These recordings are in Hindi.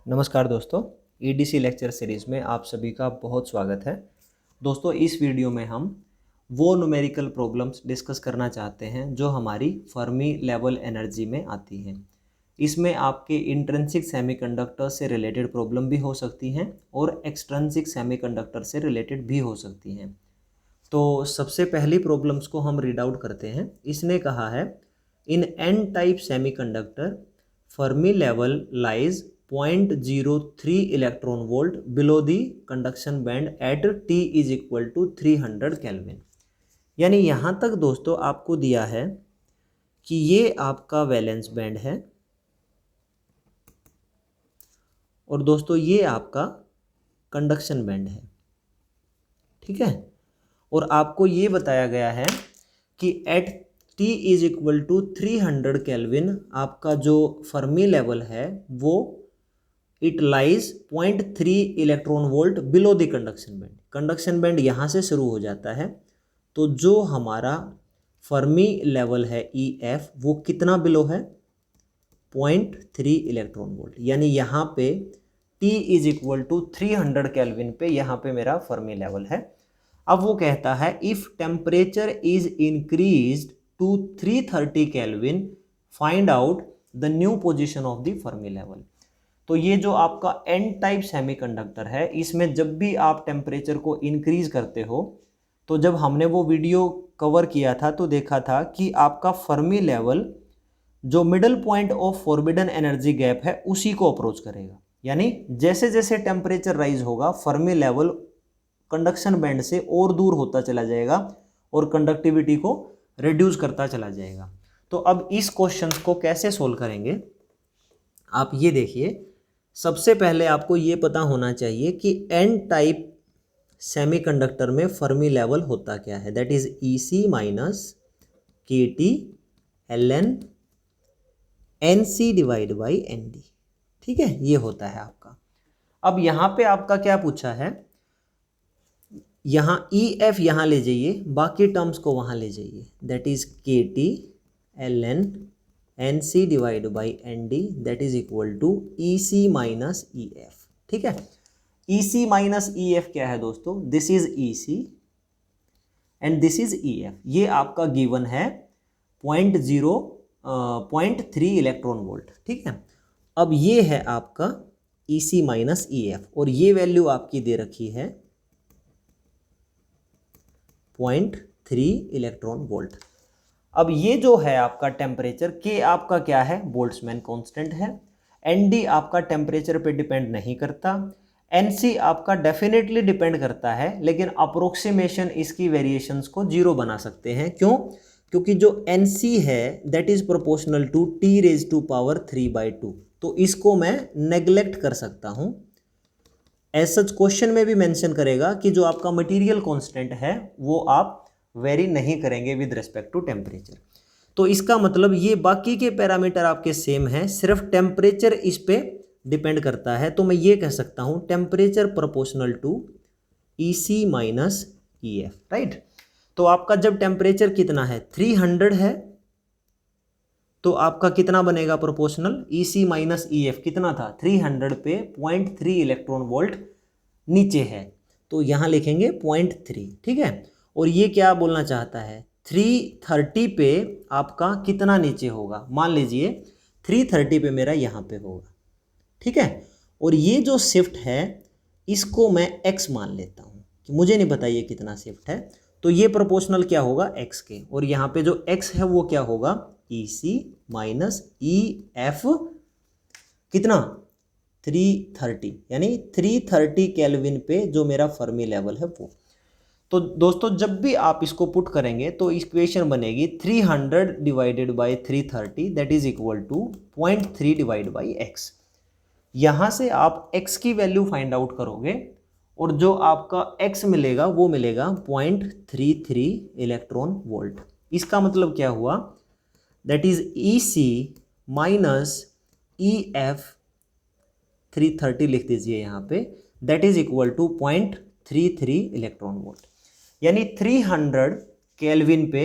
नमस्कार दोस्तों, ईडीसी लेक्चर सीरीज़ में आप सभी का बहुत स्वागत है। दोस्तों, इस वीडियो में हम वो न्यूमेरिकल प्रॉब्लम्स डिस्कस करना चाहते हैं जो हमारी फर्मी लेवल एनर्जी में आती हैं। इसमें आपके इंट्रिंसिक सेमीकंडक्टर से रिलेटेड प्रॉब्लम भी हो सकती हैं और एक्सट्रिंसिक सेमीकंडक्टर से रिलेटेड भी हो सकती हैं। तो सबसे पहली प्रॉब्लम्स को हम रीड आउट करते हैं। इसने कहा है, in n type semiconductor Fermi level lies 0.03 electron volt below the conduction band at T is equal to 300 kelvin. यानी यहाँ तक दोस्तों आपको दिया है कि ये आपका वैलेंस बैंड है और दोस्तों ये आपका कंडक्शन बैंड है, ठीक है। और आपको ये बताया गया है कि at T is equal to 300 kelvin आपका जो फर्मी लेवल है वो it lies 0.3 electron volt below the conduction band. Conduction band यहाँ से शुरू हो जाता है, तो जो हमारा फर्मी लेवल है EF वो कितना बिलो है, 0.3 इलेक्ट्रॉन वोल्ट। यानी यहाँ पे T is equal to 300 kelvin पे यहाँ पे मेरा फर्मी लेवल है। अब वो कहता है if temperature is increased to 330 kelvin find out the new position of the Fermi level. तो ये जो आपका एन टाइप सेमीकंडक्टर है, इसमें जब भी आप टेम्परेचर को इंक्रीज करते हो, तो जब हमने वो वीडियो कवर किया था तो देखा था कि आपका फर्मी लेवल जो middle point of forbidden energy gap है उसी को अप्रोच करेगा। यानी जैसे जैसे टेम्परेचर राइज होगा फर्मी लेवल कंडक्शन बैंड से और दूर होता चला जाएगा और कंडक्टिविटी को रिड्यूस करता चला जाएगा। तो अब इस क्वेश्चन को कैसे सोल्व करेंगे, आप ये देखिए। सबसे पहले आपको ये पता होना चाहिए कि एन टाइप सेमीकंडक्टर में फर्मी लेवल होता क्या है, that is EC minus KT ln NC divide by ND, ठीक है, ये होता है आपका। अब यहाँ पे आपका क्या पूछा है, यहाँ EF यहाँ ले जाइए, बाकी टर्म्स को वहाँ ले जाइए, that is KT ln NC divide by ND that is equal to EC minus EF, ठीक है। EC माइनस EF क्या है दोस्तों, this is EC and this is EF। ये आपका गिवन है 0.3 इलेक्ट्रॉन वोल्ट, ठीक है। अब ये है आपका EC माइनस EF और ये वैल्यू आपकी दे रखी है 0.3 इलेक्ट्रॉन वोल्ट। अब ये जो है आपका टेम्परेचर K आपका क्या है, बोल्ट्जमैन कांस्टेंट है। ND आपका टेम्परेचर पे डिपेंड नहीं करता। NC आपका डेफिनेटली डिपेंड करता है, लेकिन अप्रोक्सीमेशन इसकी वेरिएशंस को 0 बना सकते हैं। क्यों? क्योंकि जो NC है that is proportional to T raise to power 3/2, तो इसको मैं नेग्लेक्ट कर सकता हूं। एज सच क्वेश्चन में भी मेंशन करेगा कि जो आपका मटेरियल कांस्टेंट है वो आप वेरी नहीं करेंगे विद रिस्पेक्ट टू टेम्परेचर। तो इसका मतलब ये बाकी के पैरामीटर आपके सेम हैं, सिर्फ टेम्परेचर इस पे डिपेंड करता है। तो मैं ये कह सकता हूं temperature proportional to EC minus EF, right. तो आपका जब टेम्परेचर कितना है 300 है, तो आपका कितना बनेगा प्रोपोर्शनल, EC माइनस EF कितना था 300 पे 0.3 इलेक्ट्रॉन वोल्ट नीचे है, तो यहां लिखेंगे 0.3, ठीक है। और ये क्या बोलना चाहता है, 330 पे आपका कितना नीचे होगा, मान लीजिए 330 पे मेरा यहाँ पे होगा, ठीक है। और ये जो शिफ्ट है इसको मैं x मान लेता हूँ कि मुझे नहीं पता ये कितना शिफ्ट है, तो ये प्रोपोर्शनल क्या होगा x के, और यहाँ पे जो x है वो क्या होगा EC माइनस EF कितना 330, यानी 330 केल्विन पे जो मेरा फर्मी लेवल है वो। तो दोस्तों जब भी आप इसको पुट करेंगे तो इक्वेशन बनेगी 300 divided by 330 that is equal to 0.3 divide by x। यहाँ से आप x की वैल्यू फाइंड आउट करोगे और जो आपका x मिलेगा वो मिलेगा 0.33 इलेक्ट्रॉन वोल्ट। इसका मतलब क्या हुआ, that is EC minus EF 330 लिख दीजिए यहाँ पे, that is equal to 0.33 electron volt. यानी 300 केल्विन पे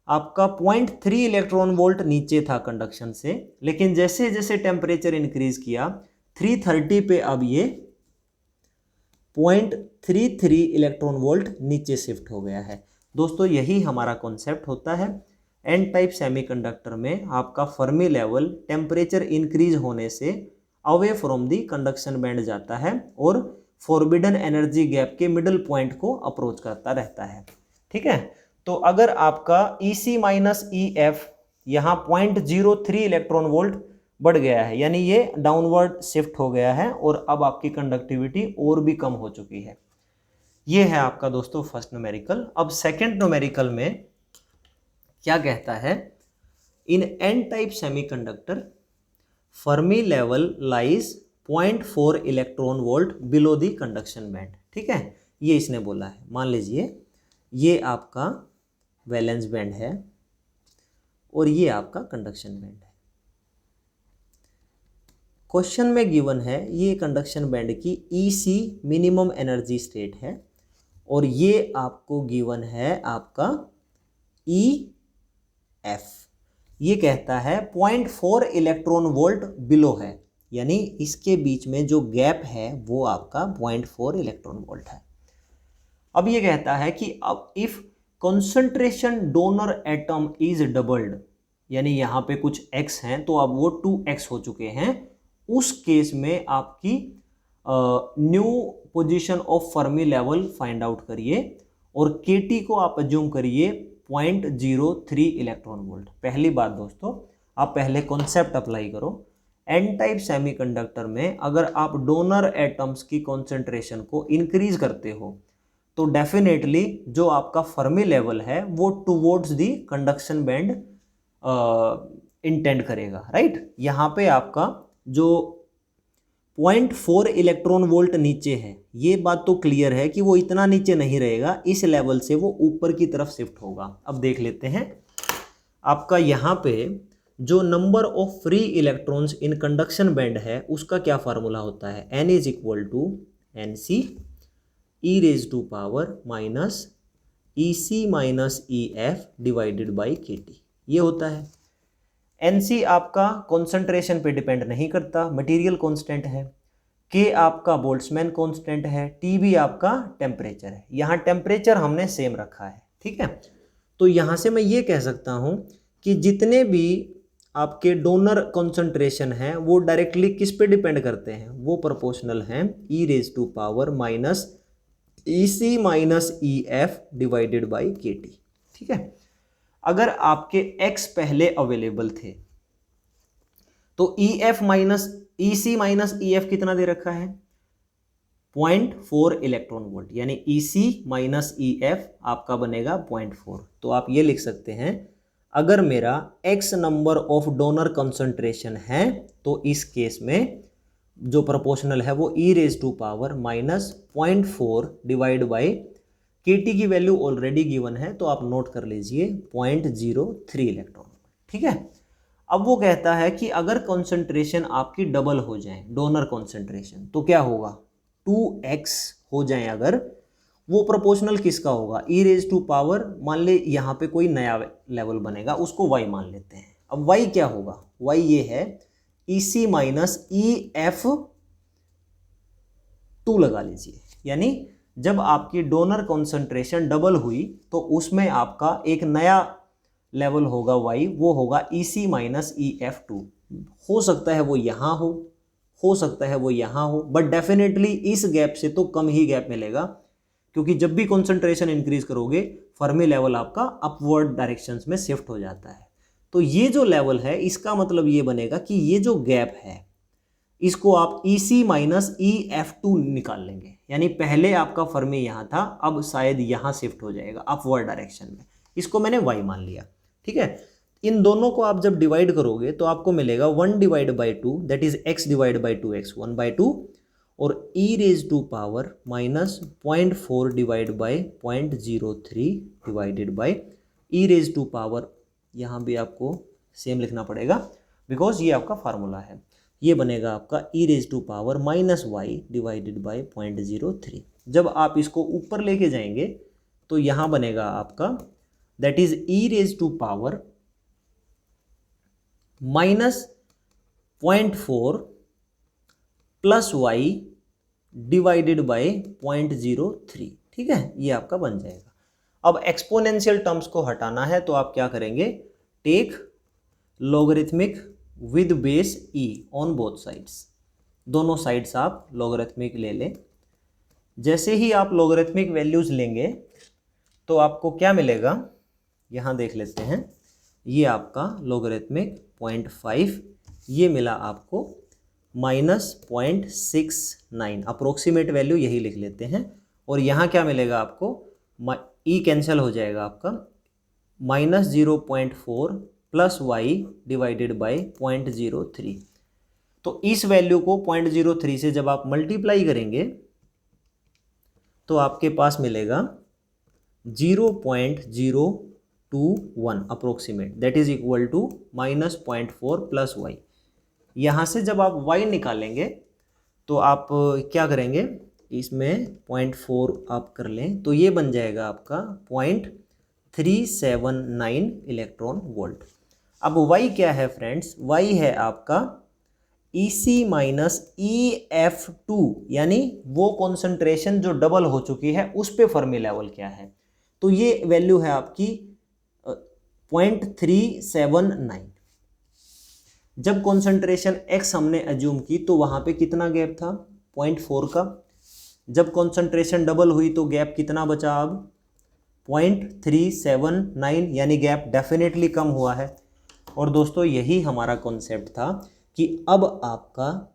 आपका 0.3 इलेक्ट्रॉन वोल्ट नीचे था कंडक्शन से, लेकिन जैसे जैसे टेम्परेचर इंक्रीज किया 330 पे अब ये 0.33 इलेक्ट्रॉन वोल्ट नीचे शिफ्ट हो गया है। दोस्तों यही हमारा कॉन्सेप्ट होता है। एन टाइप सेमीकंडक्टर में आपका फर्मी लेवल टेम्परेचर इंक्रीज होने से away from the conduction band जाता है और फॉरबिडन एनर्जी गैप के मिडल पॉइंट को अप्रोच करता रहता है। ठीक है, तो अगर आपका EC माइनस EF यहाँ 0.03 इलेक्ट्रॉन वोल्ट बढ़ गया है, यानी ये डाउनवर्ड शिफ्ट हो गया है और अब आपकी कंडक्टिविटी और भी कम हो चुकी है। ये है आपका दोस्तों फर्स्ट न्यूमेरिकल। अब सेकंड न्यूमेरिकल में क्या कहता है, in n type semiconductor Fermi level lies 0.4 electron volt below the conduction band. ठीक है, ये इसने बोला है। मान लीजिए ये आपका वैलेंस बैंड है और ये आपका कंडक्शन बैंड है। क्वेश्चन में गिवन है ये कंडक्शन बैंड की EC मिनिमम एनर्जी स्टेट है और ये आपको गिवन है आपका EF। ये कहता है 0.4 इलेक्ट्रॉन वोल्ट बिलो है, यानी इसके बीच में जो गैप है वो आपका 0.4 इलेक्ट्रॉन वोल्ट है। अब ये कहता है कि अब if concentration donor atom is doubled, यानी यहाँ पे कुछ x हैं तो अब वो 2x हो चुके हैं, उस केस में आपकी new position of Fermi level find out करिए और KT को आप अज्यूम करिए 0.03 इलेक्ट्रॉन वोल्ट। पहली बात दोस्तों, आप पहले कॉन्सेप्ट अप्लाई करो। एन टाइप सेमीकंडक्टर में अगर आप डोनर एटम्स की कॉन्सेंट्रेशन को इंक्रीज करते हो तो डेफिनेटली जो आपका फर्मी लेवल है वो towards the conduction band intend करेगा, राइट। यहाँ पे आपका जो 0.4 इलेक्ट्रॉन वोल्ट नीचे है, ये बात तो क्लियर है कि वो इतना नीचे नहीं रहेगा, इस लेवल से वो ऊपर की तरफ शिफ्ट होगा। अब देख लेते हैं आपका यहाँ पे जो number of free electrons in conduction band है उसका क्या फार्मूला होता है, N is equal to NC e raise to power minus EC minus EF divided by KT, ये होता है। NC आपका कॉन्सेंट्रेशन पे डिपेंड नहीं करता, मटेरियल कांस्टेंट है। K आपका बोल्ट्जमैन कांस्टेंट है। T भी आपका टेम्परेचर है। यहाँ टेम्परेचर हमने सेम रखा है, ठीक है। तो यहाँ से मैं ये कह सकता हूँ कि जितने भी आपके डोनर कॉन्सेंट्रेशन हैं वो डायरेक्टली किस पे डिपेंड करते हैं, वो प्रोपोर्शनल हैं e raise to power minus EC minus EF divided by KT, ठीक है। अगर आपके x पहले अवेलेबल थे तो EF minus EC minus EF कितना दे रखा है, 0.4 इलेक्ट्रॉन वोल्ट, यानी EC माइनस EF आपका बनेगा 0.4। तो आप ये लिख सकते हैं अगर मेरा x number of donor concentration है तो इस केस में जो प्रोपोर्शनल है वो e raise to power minus 0.4 divide by KT की वैल्यू ऑलरेडी गिवन है तो आप नोट कर लीजिए 0.03 इलेक्ट्रॉन, ठीक है। अब वो कहता है कि अगर कॉन्सेंट्रेशन आपकी डबल हो जाए डोनर कॉन्सेंट्रेशन तो क्या होगा, 2x हो जाए अगर, वो प्रोपोर्शनल किसका होगा, e रेज टू पावर, मान ले यहाँ पे कोई नया लेवल बनेगा उसको y मान लेते हैं। अब y क्या होगा, y ये है EC माइनस EF 2 लगा लीजिए, यानी जब आपकी डोनर कॉन्सेंट्रेशन डबल हुई तो उसमें आपका एक नया लेवल होगा y, वो होगा EC माइनस EF 2। हो सकता है वो यहाँ हो सकता है वो यहाँ हो, बट डेफिनेटली इस गैप से तो कम ही गैप मिलेगा, क्योंकि जब भी कॉन्सेंट्रेशन इंक्रीज करोगे फर्मी लेवल आपका अपवर्ड डायरेक्शंस में शिफ्ट हो जाता है। तो ये जो लेवल है इसका मतलब ये बनेगा कि ये जो गैप है इसको आप EC माइनस EF 2 निकाल लेंगे, यानी पहले आपका फर्मी यहाँ था, अब शायद यहाँ शिफ्ट हो जाएगा अपवर्ड डायरेक्शन में, इसको मैंने y मान लिया, ठीक है। इन दोनों को आप जब डिवाइड करोगे तो आपको मिलेगा 1 divide by 2 that is x divide by 2x 1/2 और e raise to power minus 0.4 divide by 0.03 divided by e raise to power, यहाँ भी आपको सेम लिखना पड़ेगा बिकॉज ये आपका फार्मूला है, ये बनेगा आपका e raise to power minus y divided by 0.03। जब आप इसको ऊपर लेके जाएंगे तो यहाँ बनेगा आपका that is e raise to power minus 0.4 plus y divided by 0.03, ठीक है, ये आपका बन जाएगा। अब एक्सपोनेंशियल टर्म्स को हटाना है तो आप क्या करेंगे, take logarithmic with base e on both sides, दोनों साइड्स आप लॉगरिथमिक ले लें। जैसे ही आप लॉगरिथमिक वैल्यूज लेंगे तो आपको क्या मिलेगा, यहाँ देख लेते हैं, ये आपका लॉगरिथमिक 0.5, ये मिला आपको -0.69, अप्रोक्सीमेट वैल्यू यही लिख लेते हैं। और यहाँ क्या मिलेगा आपको, ई कैंसिल हो जाएगा आपका, -0.4 प्लस वाई डिवाइडेड बाई 0.03। तो इस वैल्यू को 0.03 से जब आप मल्टीप्लाई करेंगे तो आपके पास मिलेगा 0.021 approximate, that is equal to -0.4 plus y. यहाँ से जब आप y निकालेंगे तो आप क्या करेंगे, इसमें 0.4 आप कर लें तो ये बन जाएगा आपका 0.379 इलेक्ट्रॉन वोल्ट। अब y क्या है फ्रेंड्स, y है आपका EC माइनस EF2, यानी वो कॉन्सेंट्रेशन जो डबल हो चुकी है उस पे फर्मी लेवल क्या है, तो ये वैल्यू है आपकी 0.379। जब कॉन्सेंट्रेशन x हमने एज्यूम की तो वहाँ पे कितना गैप था, 0.4 का। जब कॉन्सेंट्रेशन डबल हुई तो गैप कितना बचा, अब 0.379, यानी गैप डेफिनेटली कम हुआ है। और दोस्तों यही हमारा कॉन्सेप्ट था कि अब आपका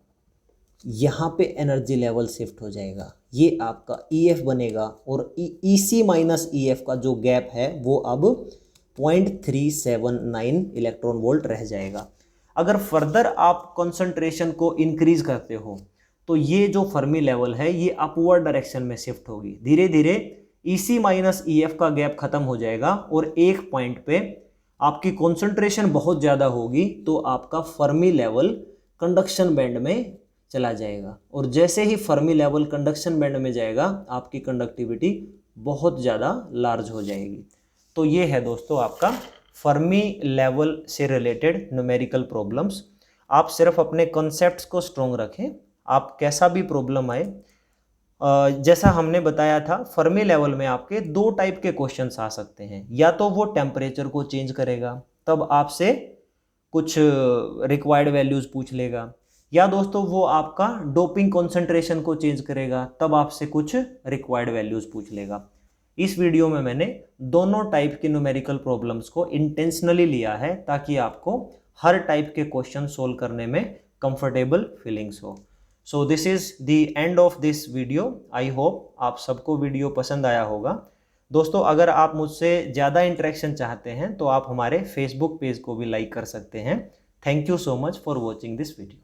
यहाँ पे एनर्जी लेवल शिफ्ट हो जाएगा, ये आपका EF बनेगा और EC माइनस EF का जो गैप है वो अब 0.379 इलेक्ट्रॉन वोल्ट रह जाएगा। अगर फर्दर आप कंसंट्रेशन को इंक्रीज करते हो तो ये जो फर्मी लेवल है ये अपवर्ड डायरेक्शन में शिफ्ट होगी, धीरे धीरे EC माइनस EF का गैप खत्म हो जाएगा और एक पॉइंट पे आपकी कंसंट्रेशन बहुत ज़्यादा होगी तो आपका फर्मी लेवल कंडक्शन बैंड में चला जाएगा। और जैसे ही फर्मी लेवल कंडक्शन बैंड में जाएगा आपकी कंडक्टिविटी बहुत ज़्यादा लार्ज हो जाएगी। तो ये है दोस्तों आपका फर्मी लेवल से रिलेटेड न्यूमेरिकल प्रॉब्लम्स। आप सिर्फ अपने कॉन्सेप्ट्स को स्ट्रॉन्ग रखें, आप कैसा भी प्रॉब्लम आए, जैसा हमने बताया था फर्मी लेवल में आपके दो टाइप के क्वेश्चंस आ सकते हैं, या तो वो टेम्परेचर को चेंज करेगा तब आपसे कुछ रिक्वायर्ड वैल्यूज़ पूछ लेगा, या दोस्तों वो आपका डोपिंग कॉन्सेंट्रेशन को चेंज करेगा तब आपसे कुछ रिक्वायर्ड वैल्यूज़ पूछ लेगा। इस वीडियो में मैंने दोनों टाइप के न्यूमेरिकल प्रॉब्लम्स को इंटेंशनली लिया है ताकि आपको हर टाइप के क्वेश्चन सोल्व करने में कंफर्टेबल फीलिंग्स हो। So this is the end of this video. I hope आप सबको वीडियो पसंद आया होगा। दोस्तों अगर आप मुझसे ज़्यादा इंटरेक्शन चाहते हैं तो आप हमारे फेसबुक पेज को भी लाइक कर सकते हैं। Thank you so much for watching this video.